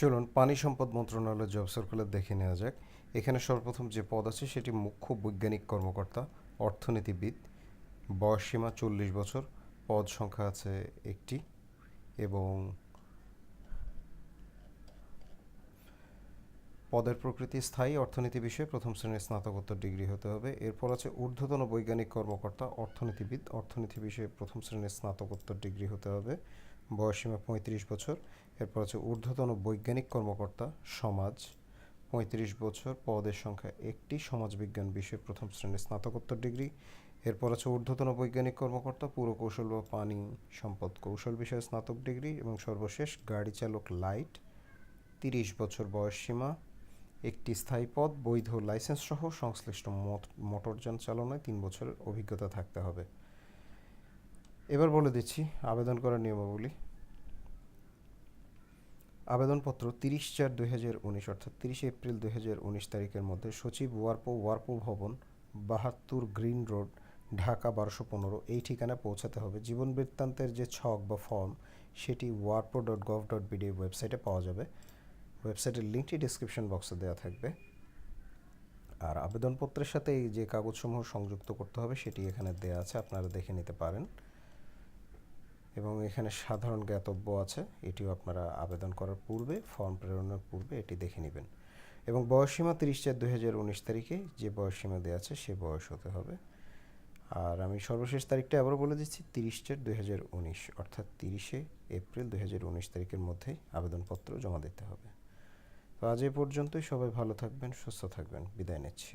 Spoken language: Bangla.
চলুন পানি সম্পদ মন্ত্রণালয়ের জব সার্কুলার দেখে নেওয়া যাক। এখানে সর্বপ্রথম যে পদ আছে সেটি মুখ্য বৈজ্ঞানিক কর্মকর্তা, অর্থনীতিবিদ, বয়সসীমা 40 বছর, পদ সংখ্যা আছে একটি এবং পদের প্রকৃতি স্থায়ী। অর্থনীতি বিষয়ে প্রথম শ্রেণীর স্নাতকোত্তর ডিগ্রি হতে হবে। এরপর আছে ঊর্ধ্বতন বৈজ্ঞানিক কর্মকর্তা, অর্থনীতিবিদ, অর্থনীতি বিষয়ে প্রথম শ্রেণীর স্নাতকোত্তর ডিগ্রি হতে হবে, বয়সসীমা 35 বছর। এরপর আছে ঊর্ধ্বতন বৈজ্ঞানিক কর্মকর্তা, সমাজ, 35 বছর, পদের সংখ্যা একটি, সমাজবিজ্ঞান বিষয়ে প্রথম শ্রেণীর স্নাতকোত্তর ডিগ্রি। এরপর আছে ঊর্ধ্বতন বৈজ্ঞানিক কর্মকর্তা, পুরকৌশল বা পানি সম্পদ কৌশল বিষয়ে স্নাতক ডিগ্রি। এবং সর্বশেষ গাড়ি চালক লাইট, 30 বছর বয়সসীমা, একটি স্থায়ী পদ, বৈধ লাইসেন্স সহ সংশ্লিষ্ট মোটরযান চালনায় 3 বছরের অভিজ্ঞতা থাকতে হবে। এবার বলে দিচ্ছি আবেদন করার নিয়মাবলী। আবেদনপত্র 30/4/2019 অর্থাৎ 30 এপ্রিল 2019 তারিখের মধ্যে সচিব ওয়ারপো ভবন, 72 গ্রিন রোড, ঢাকা 1215 এই ঠিকানায় পৌঁছাতে হবে। জীবন বৃত্তান্তের যে ছক বা ফর্ম সেটি warpo.gov.bd ওয়েবসাইটে পাওয়া যাবে। ওয়েবসাইটের লিঙ্কটি ডিসক্রিপশন বক্সে দেওয়া থাকবে। আর আবেদনপত্রের সাথে এই যে কাগজসমূহ সংযুক্ত করতে হবে সেটি এখানে দেওয়া আছে, আপনারা দেখে নিতে পারেন। এবং এখানে সাধারণ জ্ঞাতব্য আছে, এটিও আপনারা আবেদন করার পূর্বে, ফর্ম প্রেরণের পূর্বে এটি দেখে নেবেন। এবং বয়সসীমা 30/4/2019 তারিখে যে বয়সসীমা দেওয়া আছে সে বয়স হতে হবে। আর আমি সর্বশেষ তারিখটা আবারও বলে দিচ্ছি, 30/4/2019 অর্থাৎ 30 এপ্রিল 2019 তারিখের মধ্যেই আবেদনপত্র জমা দিতে হবে। তো আজ এ পর্যন্তই। সবাই ভালো থাকবেন, সুস্থ থাকবেন, বিদায় নিচ্ছি।